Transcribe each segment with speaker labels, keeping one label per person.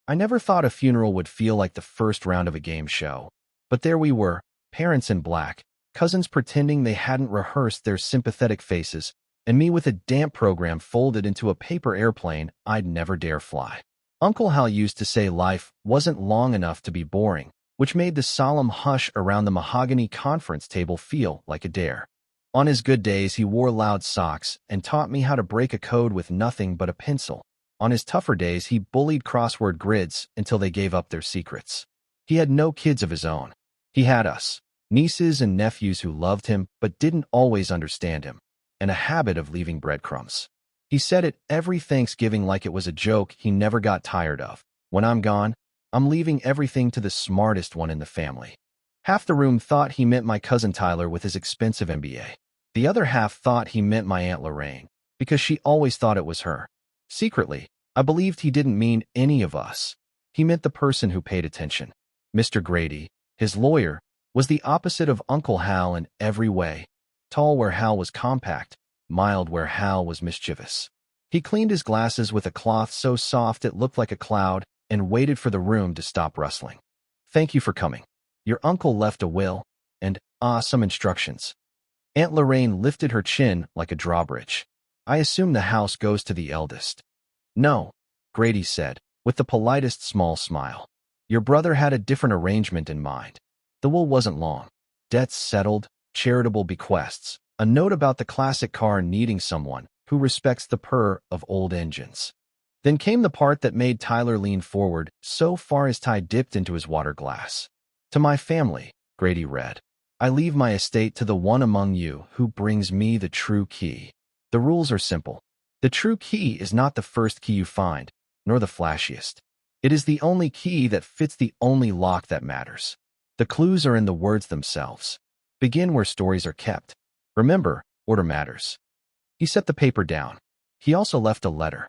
Speaker 1: I never thought a funeral would feel like the first round of a game show. But there we were, parents in black, cousins pretending they hadn't rehearsed their sympathetic faces, and me with a damp program folded into a paper airplane I'd never dare fly. Uncle Hal used to say life wasn't long enough to be boring, which made the solemn hush around the mahogany conference table feel like a dare. On his good days, he wore loud socks and taught me how to break a code with nothing but a pencil. On his tougher days, he bullied crossword grids until they gave up their secrets. He had no kids of his own. He had us, nieces and nephews who loved him but didn't always understand him, and a habit of leaving breadcrumbs. He said it every Thanksgiving like it was a joke he never got tired of. When I'm gone, I'm leaving everything to the smartest one in the family. Half the room thought he meant my cousin Tyler with his expensive MBA. The other half thought he meant my Aunt Lorraine, because she always thought it was her. Secretly, I believed he didn't mean any of us. He meant the person who paid attention. Mr. Grady, his lawyer, was the opposite of Uncle Hal in every way. Tall where Hal was compact, mild where Hal was mischievous. He cleaned his glasses with a cloth so soft it looked like a cloud and waited for the room to stop rustling. "Thank you for coming. Your uncle left a will and, some instructions." Aunt Lorraine lifted her chin like a drawbridge. "I assume the house goes to the eldest." "No," Grady said, with the politest small smile. "Your brother had a different arrangement in mind. The will wasn't long. Debts settled, charitable bequests, a note about the classic car needing someone who respects the purr of old engines." Then came the part that made Tyler lean forward so far his tie dipped into his water glass. "To my family," Grady read, "I leave my estate to the one among you who brings me the true key. The rules are simple. The true key is not the first key you find, nor the flashiest. It is the only key that fits the only lock that matters. The clues are in the words themselves. Begin where stories are kept. Remember, order matters." He set the paper down. He also left a letter.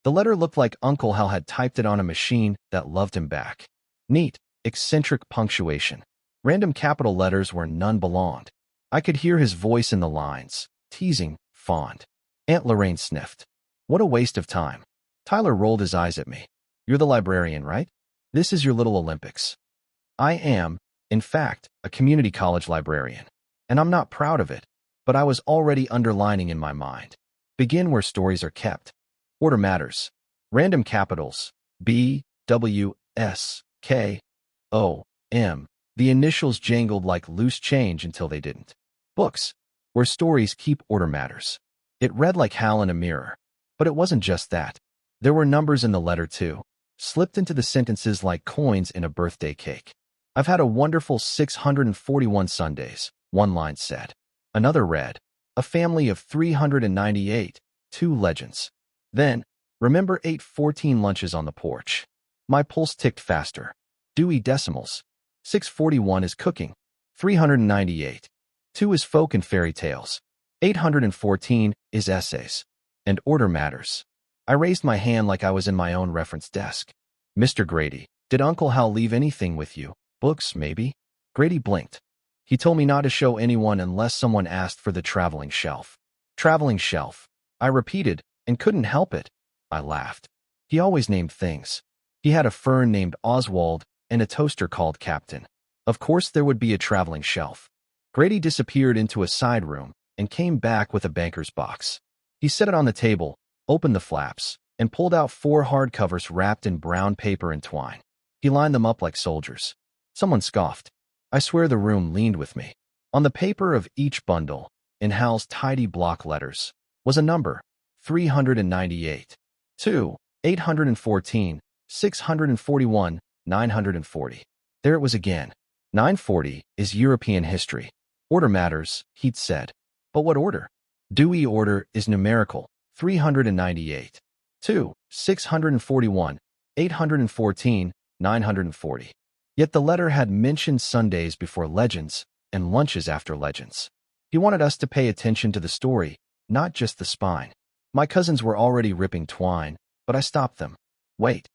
Speaker 1: The letter looked like Uncle Hal had typed it on a machine that loved him back. Neat, eccentric punctuation. Random capital letters where none belonged. I could hear his voice in the lines, teasing, fond. Aunt Lorraine sniffed. "What a waste of time." Tyler rolled his eyes at me. "You're the librarian, right? This is your little Olympics." "I am, in fact, a community college librarian. And I'm not proud of it, but I was already underlining in my mind. Begin where stories are kept. Order matters. Random capitals. B, W, S, K, O, M. The initials jangled like loose change until they didn't. Books. Where stories keep, order matters." It read like Hal in a mirror. But it wasn't just that. There were numbers in the letter, too, slipped into the sentences like coins in a birthday cake. "I've had a wonderful 641 Sundays," one line said. Another read, "A family of 398, 2 legends." Then, "Remember 8:14 lunches on the porch." My pulse ticked faster. Dewey decimals. 641 is cooking. 398. 2 is folk and fairy tales. 814 is essays. And order matters. I raised my hand like I was in my own reference desk. "Mr. Grady, did Uncle Hal leave anything with you? Books, maybe?" Grady blinked. "He told me not to show anyone unless someone asked for the traveling shelf." "Traveling shelf," I repeated, and couldn't help it. I laughed. He always named things. He had a fern named Oswald and a toaster called Captain. Of course there would be a traveling shelf. Grady disappeared into a side room and came back with a banker's box. He set it on the table, opened the flaps, and pulled out 4 hardcovers wrapped in brown paper and twine. He lined them up like soldiers. Someone scoffed. I swear the room leaned with me. On the paper of each bundle, in Hal's tidy block letters, was a number: 398, 2, 814, 641, 940. There it was again. 940 is European history. Order matters, he'd said. But what order? Dewey order is numerical: 398, 2, 641, 814, 940. Yet the letter had mentioned Sundays before legends and lunches after legends. He wanted us to pay attention to the story, not just the spine. My cousins were already ripping twine, but I stopped them. "Wait.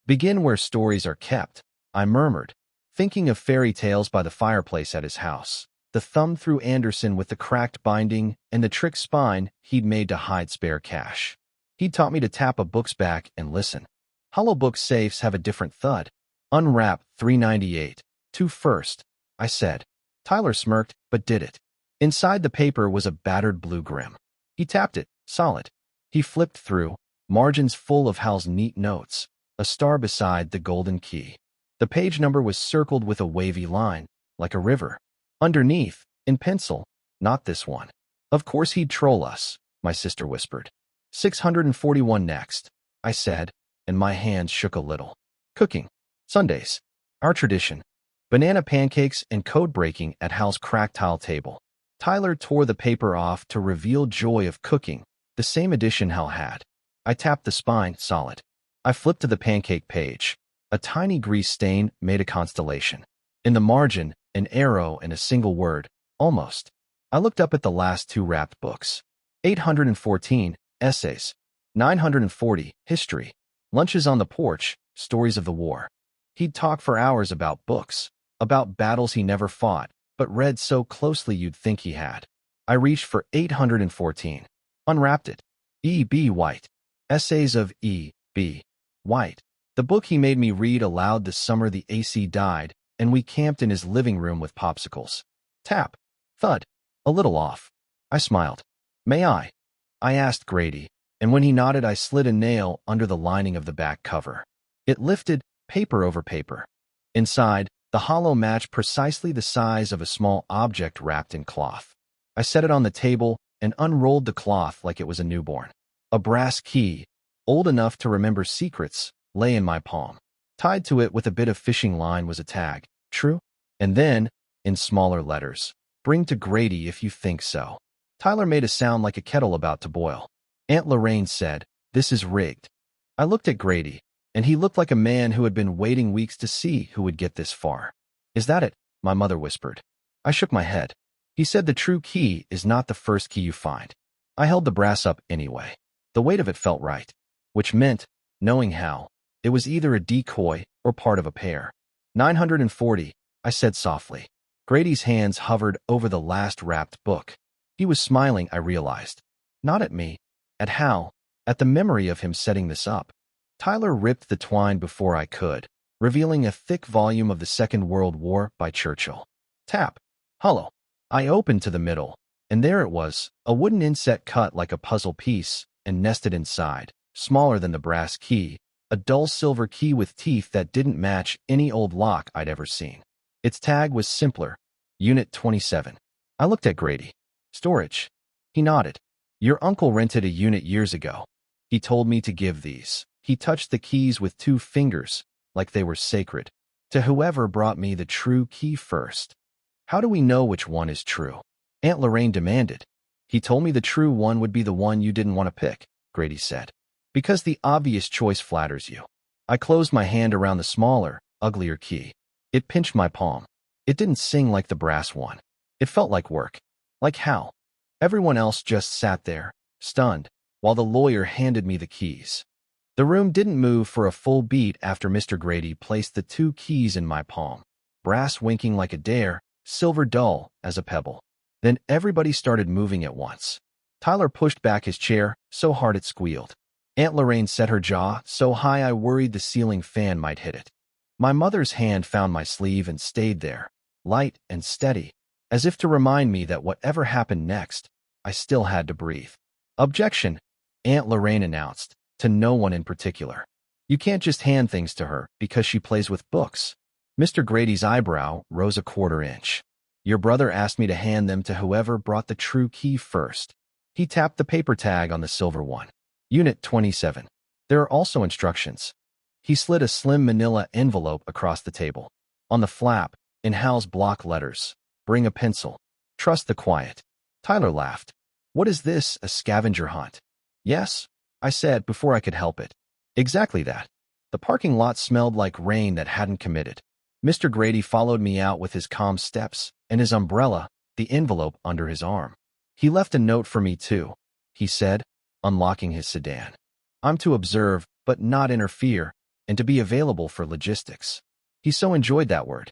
Speaker 1: Begin where stories are kept," I murmured, thinking of fairy tales by the fireplace at his house, the thumb-through Anderson with the cracked binding and the trick spine he'd made to hide spare cash. He'd taught me to tap a book's back and listen. Hollow book safes have a different thud. Unwrap 398. To first, I said. Tyler smirked, but did it. Inside the paper was a battered blue grim. He tapped it, solid. He flipped through, margins full of Hal's neat notes, a star beside the golden key. The page number was circled with a wavy line, like a river. Underneath, in pencil, not this one. Of course he'd troll us, my sister whispered. 641 next, I said, and my hands shook a little. Cooking. Sundays. Our tradition. Banana pancakes and code breaking at Hal's cracked tile table. Tyler tore the paper off to reveal joy of cooking, the same edition Hal had. I tapped the spine, solid. I flipped to the pancake page. A tiny grease stain made a constellation. In the margin, an arrow and a single word, almost. I looked up at the last two wrapped books. 814, essays. 940, history. Lunches on the porch, stories of the war. He'd talk for hours about books, about battles he never fought, but read so closely you'd think he had. I reached for 814. Unwrapped it. E. B. White. Essays of E. B. White. The book he made me read aloud the summer the AC died, and we camped in his living room with popsicles. Tap. Thud. A little off. I smiled. May I? I asked Grady, and when he nodded I slid a nail under the lining of the back cover. It lifted, paper over paper. Inside, the hollow matched precisely the size of a small object wrapped in cloth. I set it on the table and unrolled the cloth like it was a newborn. A brass key, old enough to remember secrets, lay in my palm. Tied to it with a bit of fishing line was a tag, true? And then, in smaller letters, bring to Grady if you think so. Tyler made a sound like a kettle about to boil. Aunt Lorraine said, "This is rigged." I looked at Grady, and he looked like a man who had been waiting weeks to see who would get this far. Is that it? My mother whispered. I shook my head. He said the true key is not the first key you find. I held the brass up anyway. The weight of it felt right, which meant, knowing Hal, it was either a decoy or part of a pair. 940, I said softly. Grady's hands hovered over the last wrapped book. He was smiling, I realized. Not at me, at Hal, at the memory of him setting this up. Tyler ripped the twine before I could, revealing a thick volume of the Second World War by Churchill. Tap. Hollow. I opened to the middle, and there it was, a wooden inset cut like a puzzle piece and nested inside, smaller than the brass key, a dull silver key with teeth that didn't match any old lock I'd ever seen. Its tag was simpler, Unit 27. I looked at Grady. Storage. He nodded. Your uncle rented a unit years ago. He told me to give these. He touched the keys with 2 fingers, like they were sacred, to whoever brought me the true key first. How do we know which one is true? Aunt Lorraine demanded. He told me the true one would be the one you didn't want to pick, Grady said. Because the obvious choice flatters you. I closed my hand around the smaller, uglier key. It pinched my palm. It didn't sing like the brass one. It felt like work. Like Hal. Everyone else just sat there, stunned, while the lawyer handed me the keys. The room didn't move for a full beat after Mr. Grady placed the 2 keys in my palm. Brass winking like a dare, silver dull as a pebble. Then everybody started moving at once. Tyler pushed back his chair, so hard it squealed. Aunt Lorraine set her jaw so high I worried the ceiling fan might hit it. My mother's hand found my sleeve and stayed there, light and steady, as if to remind me that whatever happened next, I still had to breathe. Objection, Aunt Lorraine announced, to no one in particular. You can't just hand things to her because she plays with books. Mr. Grady's eyebrow rose a 1/4 inch. Your brother asked me to hand them to whoever brought the true key first. He tapped the paper tag on the silver one. Unit 27. There are also instructions. He slid a slim manila envelope across the table. On the flap, in Hal's block letters, bring a pencil. Trust the quiet. Tyler laughed. What is this, a scavenger hunt? Yes, I said before I could help it. Exactly that. The parking lot smelled like rain that hadn't committed. Mr. Grady followed me out with his calm steps and his umbrella, the envelope under his arm. He left a note for me too, he said, unlocking his sedan. I'm to observe, but not interfere, and to be available for logistics. He so enjoyed that word.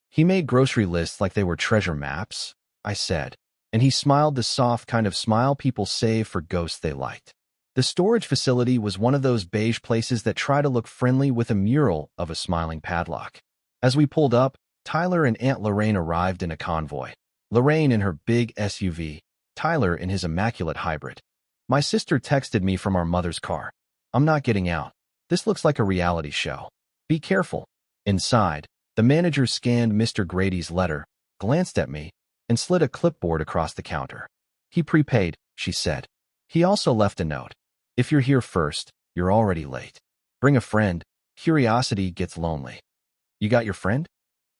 Speaker 1: He made grocery lists like they were treasure maps, I said, and he smiled the soft kind of smile people save for ghosts they liked. The storage facility was one of those beige places that try to look friendly with a mural of a smiling padlock. As we pulled up, Tyler and Aunt Lorraine arrived in a convoy. Lorraine in her big SUV, Tyler in his immaculate hybrid. My sister texted me from our mother's car. "I'm not getting out. This looks like a reality show. Be careful." Inside, the manager scanned Mr. Grady's letter, glanced at me, and slid a clipboard across the counter. "He prepaid," she said. "He also left a note. If you're here first, you're already late. Bring a friend. Curiosity gets lonely." "You got your friend?"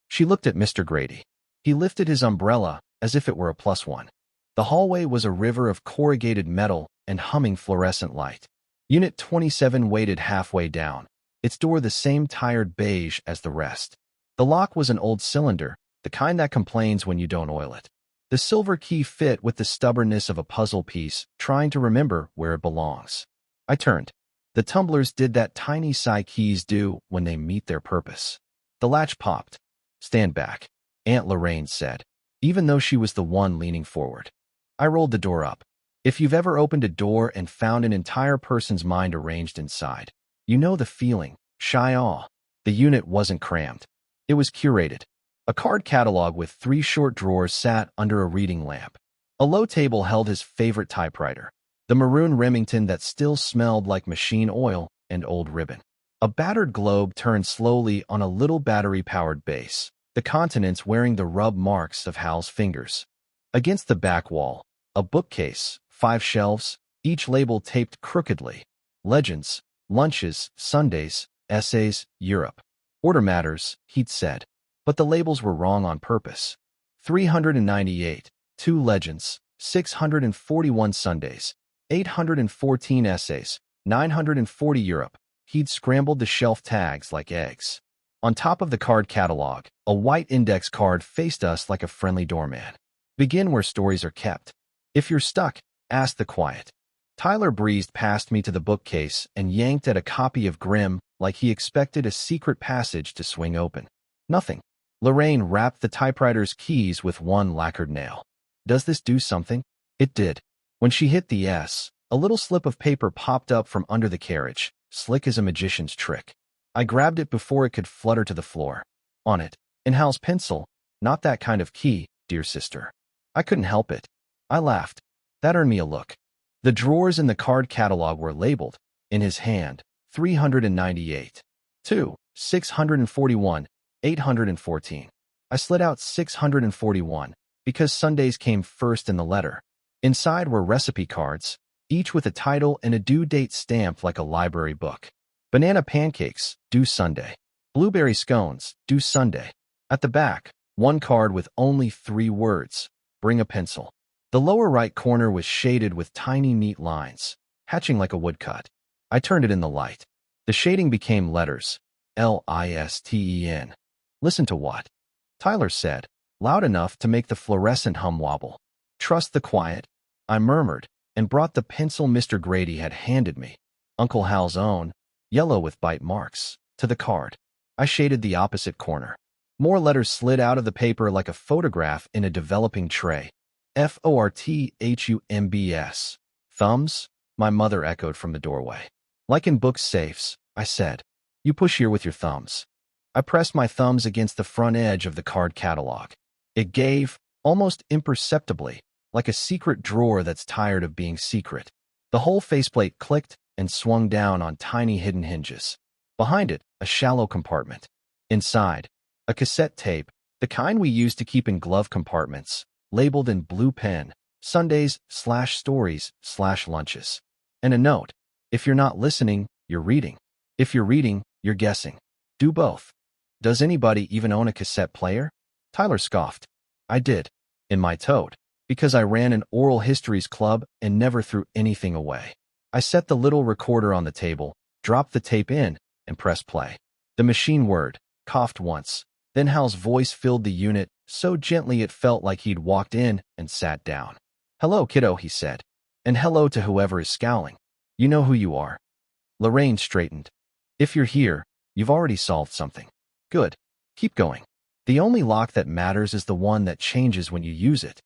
Speaker 1: She looked at Mr. Grady. He lifted his umbrella as if it were a +1. The hallway was a river of corrugated metal and humming fluorescent light. Unit 27 waited halfway down, its door the same tired beige as the rest. The lock was an old cylinder, the kind that complains when you don't oil it. The silver key fit with the stubbornness of a puzzle piece, trying to remember where it belongs. I turned. The tumblers did that tiny sigh keys do when they meet their purpose. The latch popped. "Stand back," Aunt Lorraine said, even though she was the one leaning forward. I rolled the door up. If you've ever opened a door and found an entire person's mind arranged inside, you know the feeling, shy awe. The unit wasn't crammed. It was curated. A card catalog with 3 short drawers sat under a reading lamp. A low table held his favorite typewriter, the maroon Remington that still smelled like machine oil and old ribbon. A battered globe turned slowly on a little battery-powered base, the continents wearing the rub marks of Hal's fingers. Against the back wall, a bookcase, 5 shelves, each label taped crookedly. Legends, lunches, Sundays, essays, Europe. Order matters, he'd said. But the labels were wrong on purpose. 398, 2 legends, 641 Sundays, 814 essays, 940 Europe. He'd scrambled the shelf tags like eggs. On top of the card catalog, a white index card faced us like a friendly doorman. "Begin where stories are kept. If you're stuck, ask the quiet." Tyler breezed past me to the bookcase and yanked at a copy of Grimm like he expected a secret passage to swing open. Nothing. Lorraine wrapped the typewriter's keys with one lacquered nail. "Does this do something?" It did. When she hit the S, a little slip of paper popped up from under the carriage, slick as a magician's trick. I grabbed it before it could flutter to the floor. On it, in Hal's pencil, "Not that kind of key, dear sister." I couldn't help it. I laughed. That earned me a look. The drawers in the card catalog were labeled, in his hand, 398. 2, 641, 814. I slid out 641, because Sundays came first in the letter. Inside were recipe cards, each with a title and a due date stamped like a library book. Banana pancakes, due Sunday. Blueberry scones, due Sunday. At the back, one card with only 3 words, "Bring a pencil." The lower right corner was shaded with tiny neat lines, hatching like a woodcut. I turned it in the light. The shading became letters, LISTEN. "Listen to what?" Tyler said, loud enough to make the fluorescent hum wobble. "Trust the quiet," I murmured, and brought the pencil Mr. Grady had handed me, Uncle Hal's own, yellow with bite marks, to the card. I shaded the opposite corner. More letters slid out of the paper like a photograph in a developing tray. FORTHUMBS. "Thumbs?" my mother echoed from the doorway. "Like in book safes," I said. "You push here with your thumbs." I pressed my thumbs against the front edge of the card catalog. It gave, almost imperceptibly, like a secret drawer that's tired of being secret. The whole faceplate clicked and swung down on tiny hidden hinges. Behind it, a shallow compartment. Inside, a cassette tape, the kind we used to keep in glove compartments, labeled in blue pen, Sundays/stories/lunches. And a note: if you're not listening, you're reading. If you're reading, you're guessing. Do both. "Does anybody even own a cassette player?" Tyler scoffed. I did. In my tote, because I ran an oral histories club and never threw anything away. I set the little recorder on the table, dropped the tape in, and pressed play. The machine whirred, coughed once. Then Hal's voice filled the unit, so gently it felt like he'd walked in and sat down. "Hello, kiddo," he said. "And hello to whoever is scowling. You know who you are." Lorraine straightened. "If you're here, you've already solved something. Good. Keep going. The only lock that matters is the one that changes when you use it."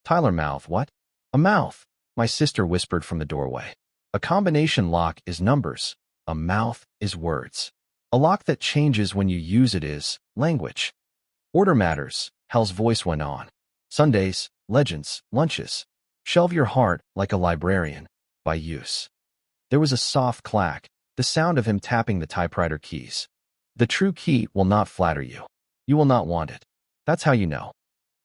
Speaker 1: Tyler mouthed, "What?" "A mouth," my sister whispered from the doorway. A combination lock is numbers. A mouth is words. A lock that changes when you use it is language. Order matters, Hal's voice went on. Sundays, legends, lunches. Shelve your heart like a librarian. By use. There was a soft clack, the sound of him tapping the typewriter keys. The true key will not flatter you. You will not want it. That's how you know.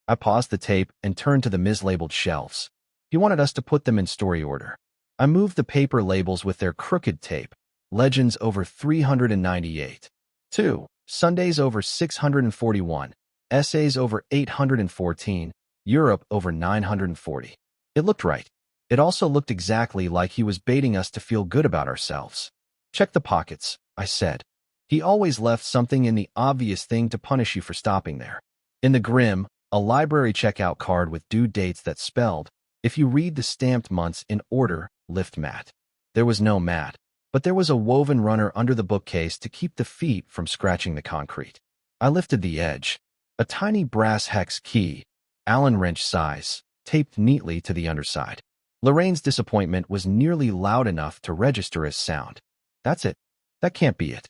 Speaker 1: I paused the tape and turned to the mislabeled shelves. He wanted us to put them in story order. I moved the paper labels with their crooked tape. Legends over 398. 2. Sundays over 641. Essays over 814. Europe over 940. It looked right. It also looked exactly like he was baiting us to feel good about ourselves. Check the pockets, I said. He always left something in the obvious thing to punish you for stopping there. In the grim, a library checkout card with due dates that spelled, if you read the stamped months in order, lift mat. There was no mat, but there was a woven runner under the bookcase to keep the feet from scratching the concrete. I lifted the edge. A tiny brass hex key, Allen wrench size, taped neatly to the underside. Lorraine's disappointment was nearly loud enough to register as sound. That's it. That can't be it.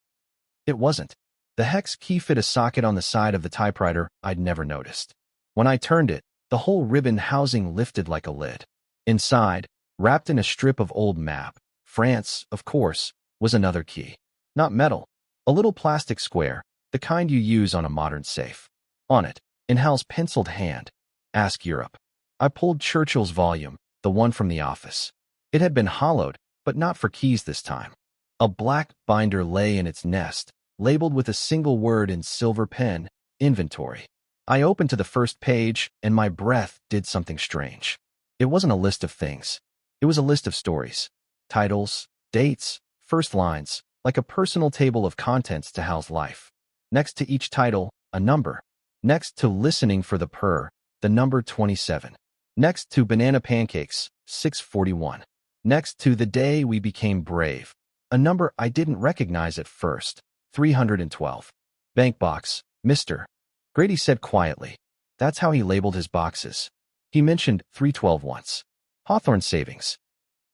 Speaker 1: It wasn't. The hex key fit a socket on the side of the typewriter I'd never noticed. When I turned it, the whole ribbon housing lifted like a lid. Inside, wrapped in a strip of old map, France, of course, was another key. Not metal. A little plastic square, the kind you use on a modern safe. On it, in Hal's penciled hand, Ask Europe. I pulled Churchill's volume, the one from the office. It had been hollowed, but not for keys this time. A black binder lay in its nest, labeled with a single word in silver pen, inventory. I opened to the first page, and my breath did something strange. It wasn't a list of things. It was a list of stories. Titles, dates, first lines, like a personal table of contents to Hal's life. Next to each title, a number. Next to Listening for the Purr, the number 27. Next to Banana Pancakes, 641. Next to The Day We Became Brave, a number I didn't recognize at first, 312. Bank box, Mr. Grady said quietly. That's how he labeled his boxes. He mentioned 312 once. Hawthorne Savings.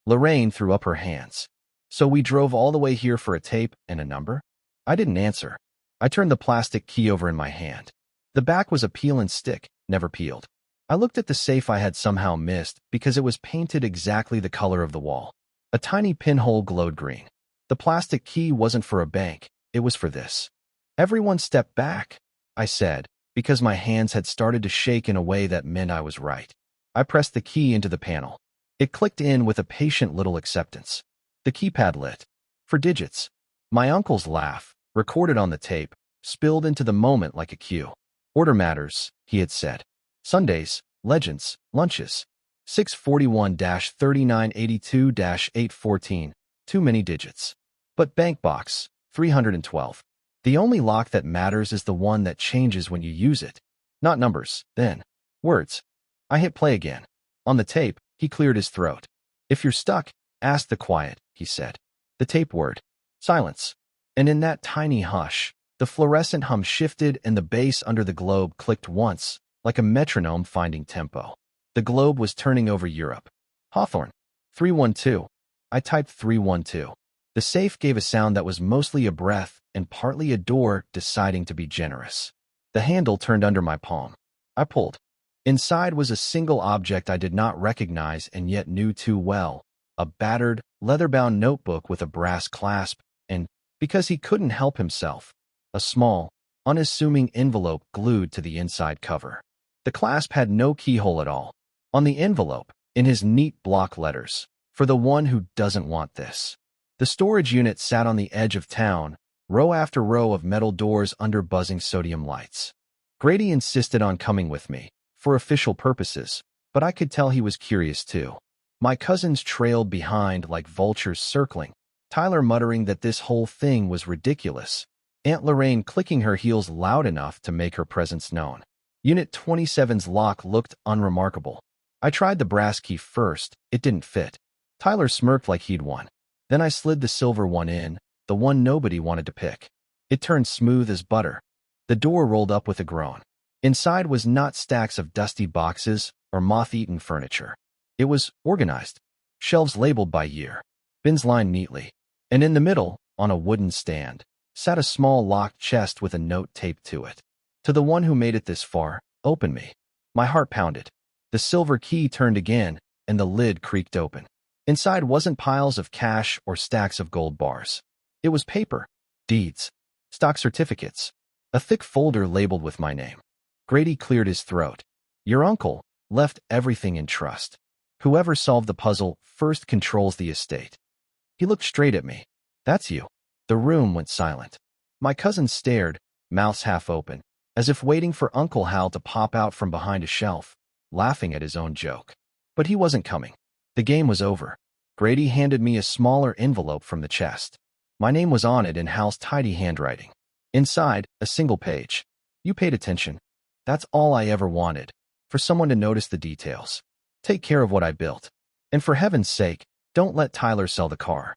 Speaker 1: Lorraine threw up her hands. So we drove all the way here for a tape and a number? I didn't answer. I turned the plastic key over in my hand. The back was a peel and stick, never peeled. I looked at the safe I had somehow missed because it was painted exactly the color of the wall. A tiny pinhole glowed green. The plastic key wasn't for a bank, it was for this. Everyone stepped back, I said, because my hands had started to shake in a way that meant I was right. I pressed the key into the panel. It clicked in with a patient little acceptance. The keypad lit. For digits. My uncle's laugh, recorded on the tape, spilled into the moment like a cue. Order matters, he had said. Sundays, legends, lunches. 641-3982-814. Too many digits. But bank box, 312. The only lock that matters is the one that changes when you use it. Not numbers, then. Words. I hit play again. On the tape, he cleared his throat. If you're stuck, ask the quiet, he said. The tape word. Silence. And in that tiny hush, the fluorescent hum shifted and the bass under the globe clicked once, like a metronome finding tempo. The globe was turning over Europe. Hawthorne. 312. I typed 312. The safe gave a sound that was mostly a breath and partly a door deciding to be generous. The handle turned under my palm. I pulled. Inside was a single object I did not recognize and yet knew too well. A battered, leather-bound notebook with a brass clasp and, because he couldn't help himself, a small, unassuming envelope glued to the inside cover. The clasp had no keyhole at all. On the envelope, in his neat block letters, for the one who doesn't want this. The storage unit sat on the edge of town, row after row of metal doors under buzzing sodium lights. Grady insisted on coming with me, for official purposes, but I could tell he was curious too. My cousins trailed behind like vultures circling, Tyler muttering that this whole thing was ridiculous, Aunt Lorraine clicking her heels loud enough to make her presence known. Unit 27's lock looked unremarkable. I tried the brass key first, it didn't fit. Tyler smirked like he'd won. Then I slid the silver one in, the one nobody wanted to pick. It turned smooth as butter. The door rolled up with a groan. Inside was not stacks of dusty boxes or moth-eaten furniture. It was organized. Shelves labeled by year. bins lined neatly, and in the middle, on a wooden stand, sat a small locked chest with a note taped to it. To the one who made it this far, open me. My heart pounded. The silver key turned again, and the lid creaked open. Inside wasn't piles of cash or stacks of gold bars. It was paper, deeds, stock certificates, a thick folder labeled with my name. Grady cleared his throat. Your uncle left everything in trust. Whoever solved the puzzle first controls the estate. He looked straight at me. That's you. The room went silent. My cousin stared, mouths half open, as if waiting for Uncle Hal to pop out from behind a shelf, laughing at his own joke. But he wasn't coming. The game was over. Grady handed me a smaller envelope from the chest. My name was on it in Hal's tidy handwriting. Inside, a single page. You paid attention. That's all I ever wanted, for someone to notice the details. Take care of what I built. And for heaven's sake, don't let Tyler sell the car.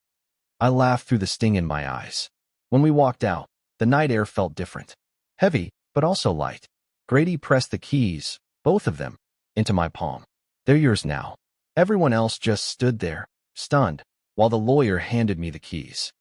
Speaker 1: I laughed through the sting in my eyes. When we walked out, the night air felt different. Heavy, but also light. Grady pressed the keys, both of them, into my palm. They're yours now. Everyone else just stood there, stunned, while the lawyer handed me the keys.